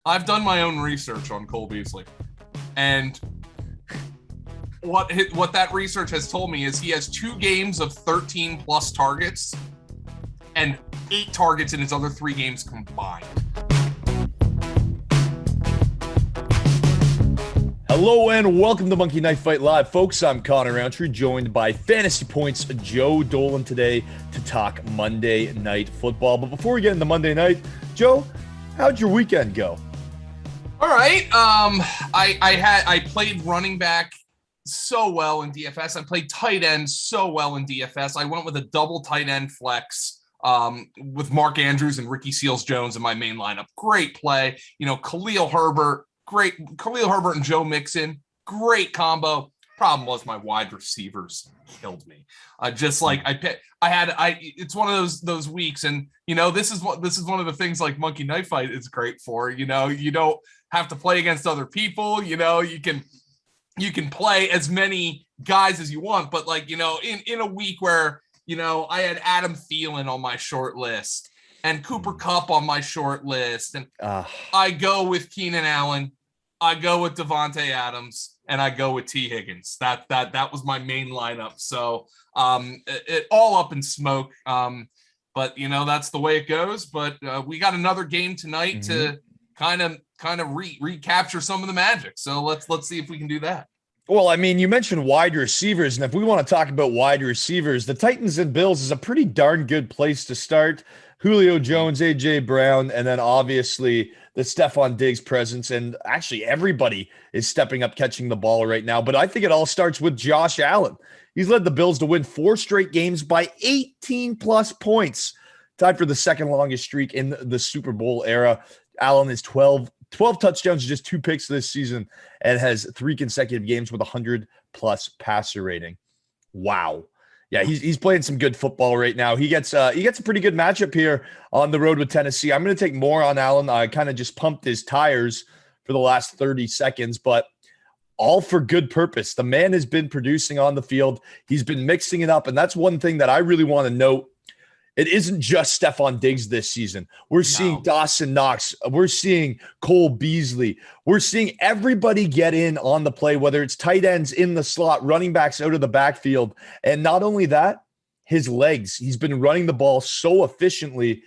I've done my own research on Cole Beasley, and what that research has told me is he has 2 games of 13 plus targets and 8 targets in his other 3 games combined. Hello and welcome to Monkey Knife Fight Live. Folks, I'm Connor Rowntree, joined by Fantasy Points Joe Dolan today to talk Monday Night Football. But before we get into Monday night, Joe, how'd your weekend go? All right. I played running back so well in DFS. I played tight end so well in DFS. I went with a double tight end flex with Mark Andrews and Ricky Seals-Jones in my main lineup. Great play. Khalil Herbert and Joe Mixon, great combo. Problem was my wide receivers killed me. It's one of those weeks, and this is one of the things like Monkey Knife Fight is great for. You don't have to play against other people. You can play as many guys as you want, but in a week where I had Adam Thielen on my short list and Cooper Kupp on my short list, and I go with Keenan Allen, I go with Devontae Adams, and I go with T. Higgins. That was my main lineup. So it all up in smoke. But that's the way it goes. But we got another game tonight to kind of recapture some of the magic. So let's see if we can do that. Well, I mean, you mentioned wide receivers, and if we want to talk about wide receivers, the Titans and Bills is a pretty darn good place to start. Julio Jones, A.J. Brown, and then obviously the Stefon Diggs presence. And actually everybody is stepping up catching the ball right now. But I think it all starts with Josh Allen. He's led the Bills to win 4 straight games by 18-plus points, tied for the second longest streak in the Super Bowl era. Allen is 12 touchdowns, just 2 picks this season, and has 3 consecutive games with 100-plus passer rating. Wow. Yeah, he's playing some good football right now. He gets a pretty good matchup here on the road with Tennessee. I'm going to take more on Allen. I kind of just pumped his tires for the last 30 seconds, but all for good purpose. The man has been producing on the field. He's been mixing it up, and that's one thing that I really want to note. It isn't just Stefon Diggs this season. We're seeing Dawson Knox. We're seeing Cole Beasley. We're seeing everybody get in on the play, whether it's tight ends in the slot, running backs out of the backfield. And not only that, his legs. He's been running the ball so efficiently.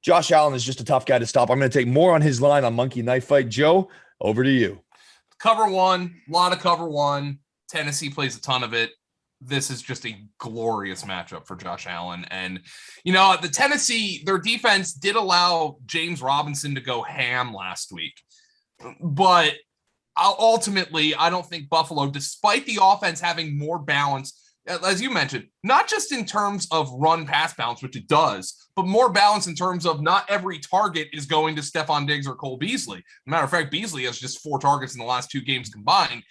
Josh Allen is just a tough guy to stop. I'm going to take more on his line on Monkey Knife Fight. Joe, over to you. Cover one, a lot of cover one. Tennessee plays a ton of it. This is just a glorious matchup for Josh Allen. And, the Tennessee, their defense did allow James Robinson to go ham last week. But ultimately, I don't think Buffalo, despite the offense having more balance, as you mentioned, not just in terms of run-pass balance, which it does, but more balance in terms of not every target is going to Stefon Diggs or Cole Beasley. As a matter of fact, Beasley has just 4 targets in the last 2 games combined.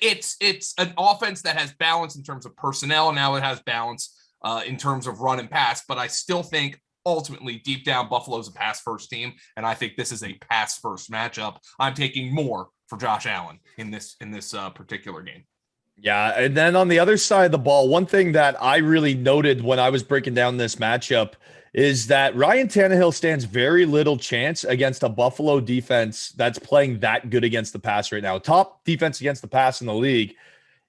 It's an offense that has balance in terms of personnel. Now it has balance in terms of run and pass, but I still think ultimately deep down Buffalo's a pass first team. And I think this is a pass first matchup. I'm taking more for Josh Allen in this particular game. Yeah. And then on the other side of the ball, one thing that I really noted when I was breaking down this matchup is that Ryan Tannehill stands very little chance against a Buffalo defense that's playing that good against the pass right now. Top defense against the pass in the league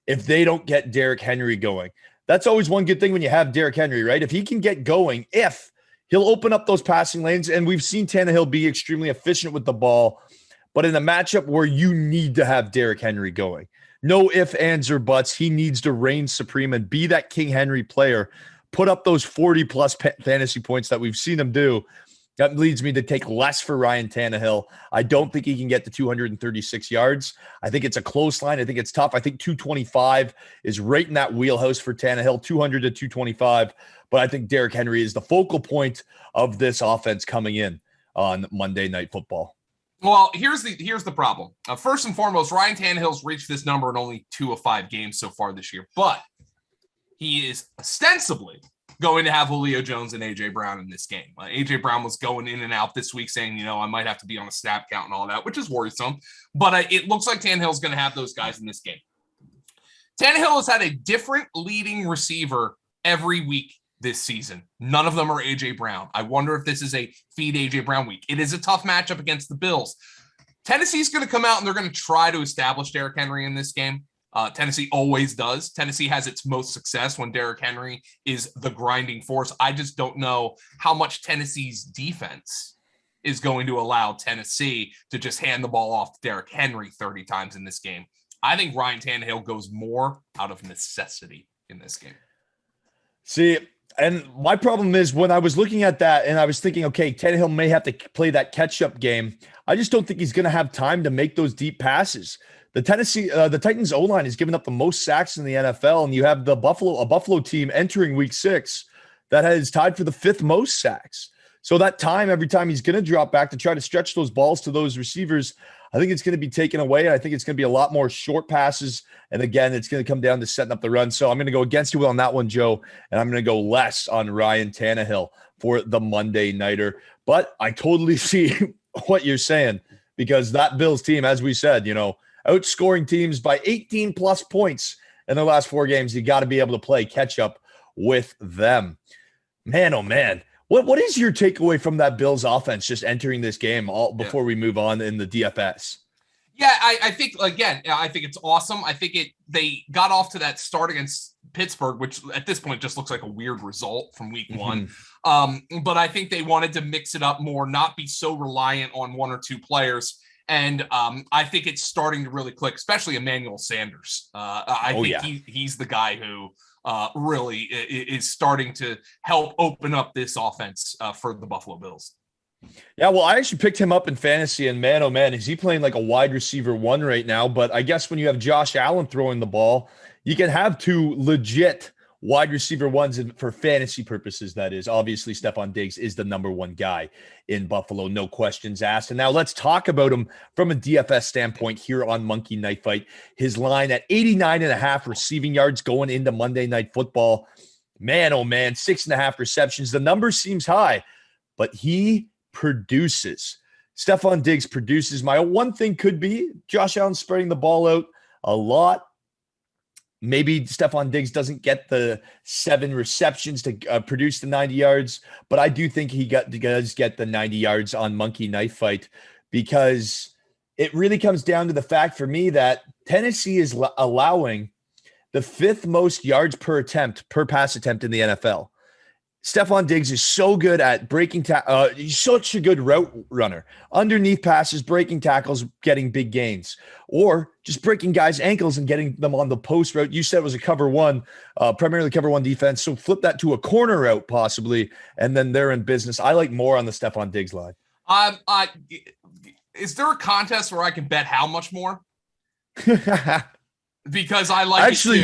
if they don't get Derrick Henry going. That's always one good thing when you have Derrick Henry, right? If he can get going, if he'll open up those passing lanes, and we've seen Tannehill be extremely efficient with the ball, but in a matchup where you need to have Derrick Henry going. No ifs, ands, or buts. He needs to reign supreme and be that King Henry player. Put up those 40-plus fantasy points that we've seen him do. That leads me to take less for Ryan Tannehill. I don't think he can get to 236 yards. I think it's a close line. I think it's tough. I think 225 is right in that wheelhouse for Tannehill, 200 to 225. But I think Derrick Henry is the focal point of this offense coming in on Monday Night Football. Well, here's the problem. First and foremost, Ryan Tannehill's reached this number in only 2 of 5 games so far this year. But he is ostensibly going to have Julio Jones and A.J. Brown in this game. A.J. Brown was going in and out this week saying, I might have to be on a snap count and all that, which is worrisome. But it looks like Tannehill's going to have those guys in this game. Tannehill has had a different leading receiver every week this season. None of them are A.J. Brown. I wonder if this is a feed A.J. Brown week. It is a tough matchup against the Bills. Tennessee's going to come out and they're going to try to establish Derrick Henry in this game. Tennessee always does. Tennessee has its most success when Derrick Henry is the grinding force. I just don't know how much Tennessee's defense is going to allow Tennessee to just hand the ball off to Derrick Henry 30 times in this game. I think Ryan Tannehill goes more out of necessity in this game. See, and my problem is when I was looking at that and I was thinking, okay, Tannehill may have to play that catch-up game. I just don't think he's going to have time to make those deep passes. The Titans O-line has given up the most sacks in the NFL, and you have a Buffalo team entering week 6 that has tied for the 5th most sacks. So that time, every time he's going to drop back to try to stretch those balls to those receivers, I think it's going to be taken away. I think it's going to be a lot more short passes. And again, it's going to come down to setting up the run. So I'm going to go against you on that one, Joe, and I'm going to go less on Ryan Tannehill for the Monday nighter. But I totally see what you're saying, because that Bills team, as we said, outscoring teams by 18 plus points in their last 4 games. You got to be able to play catch up with them. Man, oh man. What is your takeaway from that Bills offense just entering this game before we move on in the DFS? Yeah, I think, again, I think it's awesome. I think they got off to that start against Pittsburgh, which at this point just looks like a weird result from week 1. But I think they wanted to mix it up more, not be so reliant on 1 or 2 players. And I think it's starting to really click, especially Emmanuel Sanders. I think he's the guy who really is starting to help open up this offense for the Buffalo Bills. Yeah, well, I actually picked him up in fantasy, and man, oh man, is he playing like a wide receiver 1 right now. But I guess when you have Josh Allen throwing the ball, you can have 2 legit wide receiver 1s for fantasy purposes. That is, obviously, Stefon Diggs is the number 1 guy in Buffalo, no questions asked. And now let's talk about him from a DFS standpoint here on Monkey Knife Fight. His line at 89.5 receiving yards going into Monday Night Football. Man, oh man, 6.5 receptions. The number seems high, but he produces. Stefon Diggs produces. My one thing could be Josh Allen spreading the ball out a lot. Maybe Stefon Diggs doesn't get the 7 receptions to produce the 90 yards, but I do think he does get the 90 yards on Monkey Knife Fight, because it really comes down to the fact for me that Tennessee is allowing the 5th most yards per pass attempt in the NFL. Stefon Diggs is so good at breaking he's such a good route runner. Underneath passes, breaking tackles, getting big gains, or just breaking guys' ankles and getting them on the post route. You said it was a cover 1, primarily cover 1 defense. So flip that to a corner route possibly, and then they're in business. I like more on the Stefon Diggs line. Is there a contest where I can bet how much more? Because I like actually,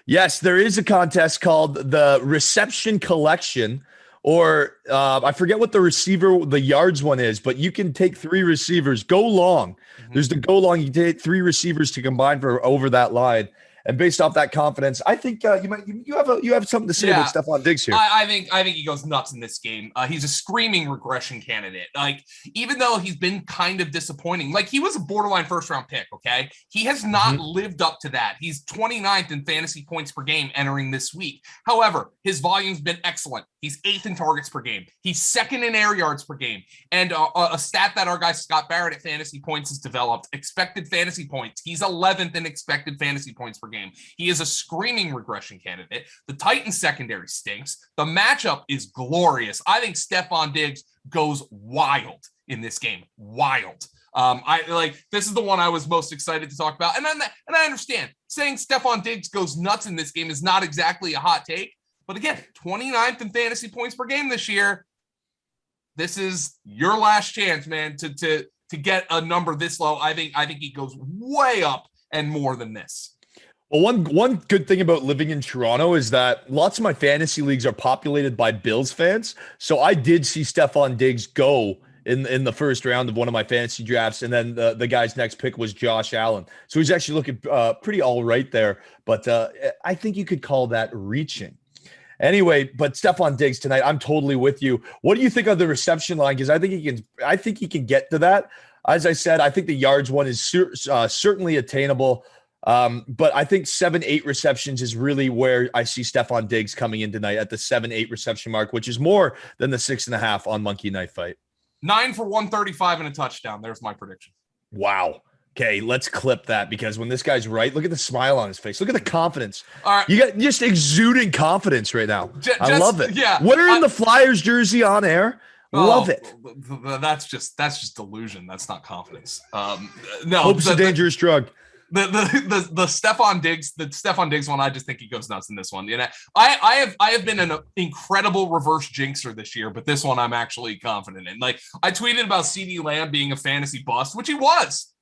Yes, there is a contest called the Reception Collection, or I forget what the yards one is, but you can take 3 receivers, go long. There's the go long. You take 3 receivers to combine for over that line. And based off that confidence, I think you have something to say about Stefon Diggs here. I think he goes nuts in this game. He's a screaming regression candidate. Like, even though he's been kind of disappointing, like he was a borderline first round pick. Okay, he has not lived up to that. He's 29th in fantasy points per game entering this week. However, his volume's been excellent. He's 8th in targets per game. He's 2nd in air yards per game. And a stat that our guy Scott Barrett at Fantasy Points has developed: expected fantasy points. He's 11th in expected fantasy points per game. He is a screaming regression candidate. The Titans secondary stinks. The matchup is glorious. I think Stefon Diggs goes wild in this game. Wild. This is the one I was most excited to talk about. And I understand saying Stefon Diggs goes nuts in this game is not exactly a hot take. But again, 29th in fantasy points per game this year. This is your last chance, man, to get a number this low. I think he goes way up and more than this. Well, one good thing about living in Toronto is that lots of my fantasy leagues are populated by Bills fans. So I did see Stefon Diggs go in the first round of one of my fantasy drafts, and then the guy's next pick was Josh Allen. So he's actually looking pretty all right there. But I think you could call that reaching. Anyway, but Stefon Diggs tonight, I'm totally with you. What do you think of the reception line? Because I think he can get to that. As I said, I think the yards one is certainly attainable. But I think 7-8 receptions is really where I see Stefon Diggs coming in tonight at the 7-8 reception mark, which is more than the 6.5 on Monkey Knife Fight. 9 for 135 and a touchdown. There's my prediction. Wow. Okay, let's clip that because when this guy's right, look at the smile on his face. Look at the confidence. All right. You got just exuding confidence right now. I love it. Yeah. Wearing the Flyers jersey on air. Love it. That's just delusion. That's not confidence. No. Hope's a dangerous drug. The Stefon Diggs one, I just think he goes nuts in this one. You know, I have been an incredible reverse jinxer this year, but this one I'm actually confident in. Like I tweeted about CeeDee Lamb being a fantasy bust, which he was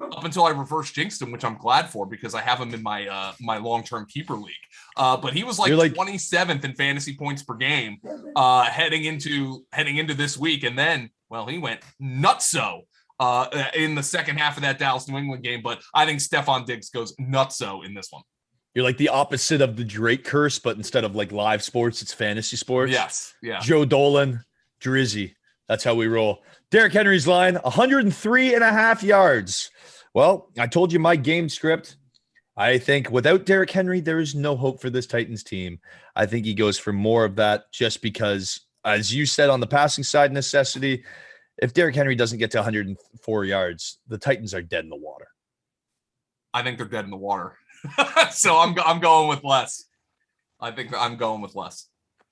up until I reverse jinxed him, which I'm glad for because I have him in my my long-term keeper league. But he was like 27th in fantasy points per game heading into this week, and then he went nutso. In the second half of that Dallas New England game, but I think Stefon Diggs goes nutso in this one. You're like the opposite of the Drake curse, but instead of like live sports, it's fantasy sports. Yes. Yeah. Joe Dolan, Drizzy. That's how we roll. Derrick Henry's line, 103.5 yards. Well, I told you my game script. I think without Derrick Henry, there is no hope for this Titans team. I think he goes for more of that just because, as you said, on the passing side, necessity. If Derrick Henry doesn't get to 104 yards, the Titans are dead in the water. I think they're dead in the water. So I'm going with less. I think I'm going with less.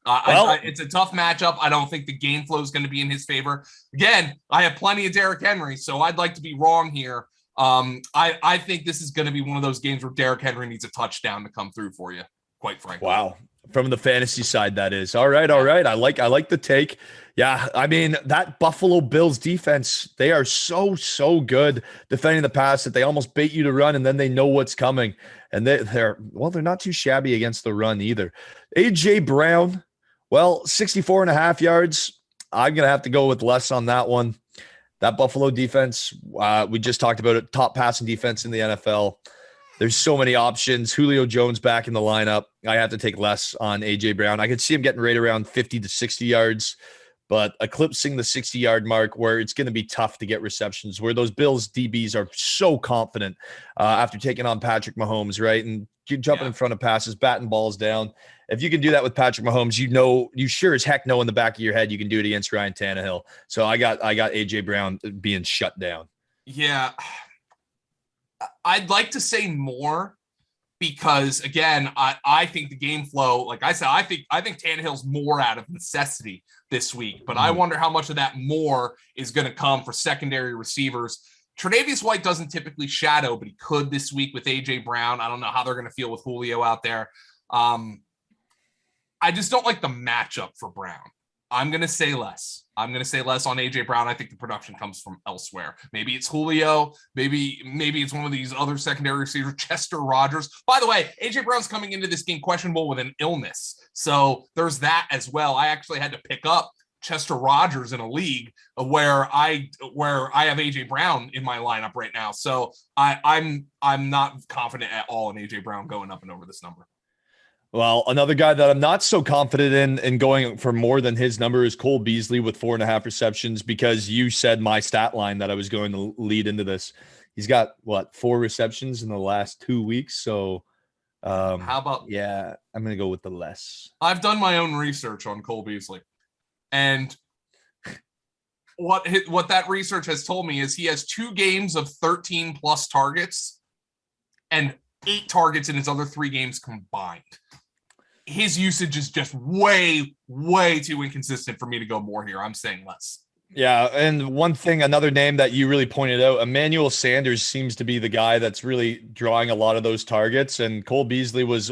It's a tough matchup. I don't think the game flow is going to be in his favor. Again, I have plenty of Derrick Henry, so I'd like to be wrong here. I think this is going to be one of those games where Derrick Henry needs a touchdown to come through for you, quite frankly. Wow. From the fantasy side, that is. All right. I like the take. Yeah, I mean, that Buffalo Bills defense, they are so good defending the pass that they almost bait you to run, and then they know what's coming. And they're not too shabby against the run either. A.J. Brown, 64.5 yards. I'm going to have to go with less on that one. That Buffalo defense, we just talked about it, top passing defense in the NFL. There's so many options. Julio Jones back in the lineup. I have to take less on A.J. Brown. I could see him getting right around 50 to 60 yards, but eclipsing the 60-yard mark where it's going to be tough to get receptions, where those Bills DBs are so confident after taking on Patrick Mahomes, right? And jumping in front of passes, batting balls down. If you can do that with Patrick Mahomes, you sure as heck know in the back of your head you can do it against Ryan Tannehill. So I got A.J. Brown being shut down. Yeah. I'd like to say more because, again, I think the game flow, like I said, I think Tannehill's more out of necessity this week, but I wonder how much of that more is going to come for secondary receivers. Tre'Davious White doesn't typically shadow, but he could this week with A.J. Brown. I don't know how they're going to feel with Julio out there. I just don't like the matchup for Brown. I'm going to say less. I'm going to say less on A.J. Brown. I think the production comes from elsewhere. Maybe it's Julio. Maybe it's one of these other secondary receivers, Chester Rogers. By the way, A.J. Brown's coming into this game questionable with an illness. So there's that as well. I actually had to pick up Chester Rogers in a league where I have A.J. Brown in my lineup right now. So I'm not confident at all in A.J. Brown going up and over this number. Well, another guy that I'm not so confident in going for more than his number is Cole Beasley with 4.5 receptions, because you said my stat line that I was going to lead into this. He's got 4 receptions in the last 2 weeks. So how about, I'm going to go with the less. I've done my own research on Cole Beasley, and what that research has told me is he has 2 games of 13 plus targets and 8 targets in his other 3 games combined. His usage is just way, way too inconsistent for me to go more here. I'm saying less. Yeah, and another name that you really pointed out, Emmanuel Sanders seems to be the guy that's really drawing a lot of those targets, and Cole Beasley was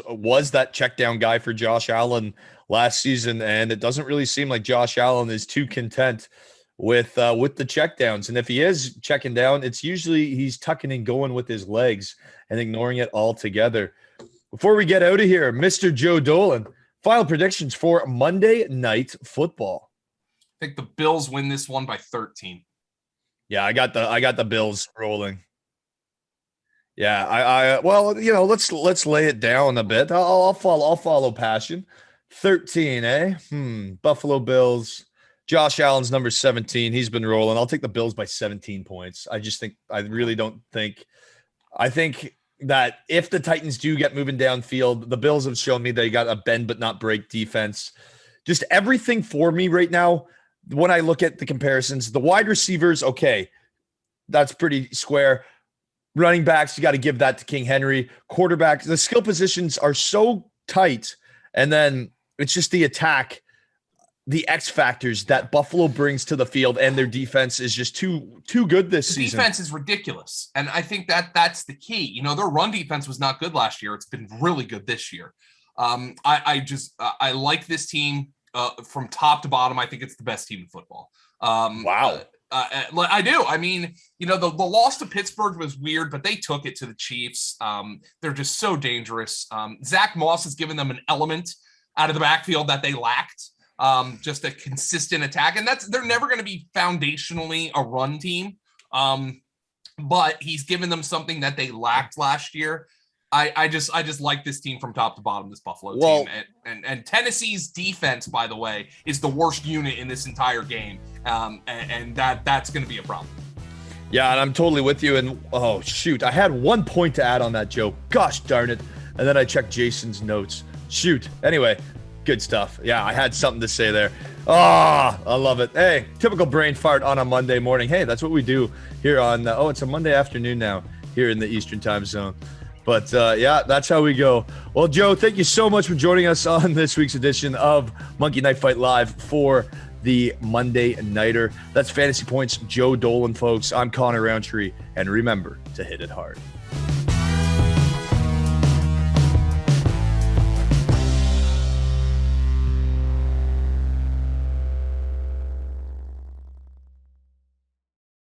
that check down guy for Josh Allen last season, and it doesn't really seem like Josh Allen is too content with the check downs. And if he is checking down, it's usually he's tucking and going with his legs and ignoring it altogether. Before we get out of here, Mr. Joe Dolan, final predictions for Monday Night Football. I think the Bills win this one by 13. Yeah, I got the Bills rolling. Yeah, let's lay it down a bit. I'll follow passion. 13, eh? Buffalo Bills. Josh Allen's number 17. He's been rolling. I'll take the Bills by 17 points. I think that if the Titans do get moving downfield, the Bills have shown me they got a bend but not break defense. Just everything for me right now, when I look at the comparisons, the wide receivers, okay, that's pretty square. Running backs, you got to give that to King Henry. Quarterbacks, the skill positions are so tight. And then it's just the attack, the X factors that Buffalo brings to the field, and their defense is just too good this season. Defense is ridiculous. And I think that's the key. You know, their run defense was not good last year. It's been really good this year. I like this team from top to bottom. I think it's the best team in football. Wow. I do. I mean, you know, the loss to Pittsburgh was weird, but they took it to the Chiefs. They're just so dangerous. Zach Moss has given them an element out of the backfield that they lacked. Just a consistent attack. And they're never going to be foundationally a run team. But he's given them something that they lacked last year. I just like this team from top to bottom, this Buffalo team. And Tennessee's defense, by the way, is the worst unit in this entire game. And that's going to be a problem. Yeah, and I'm totally with you. And oh, shoot, I had 1 point to add on that joke. Gosh darn it. And then I checked Jason's notes. Shoot. Anyway, good stuff. Yeah, I had something to say there. I love it. Hey, typical brain fart on a Monday morning. Hey, that's what we do here on, it's a Monday afternoon now here in the Eastern time zone. But yeah, that's how we go. Well, Joe, thank you so much for joining us on this week's edition of Monkey Knife Fight Live for the Monday Nighter. That's Fantasy Points, Joe Dolan, folks. I'm Connor Rowntree, and remember to hit it hard.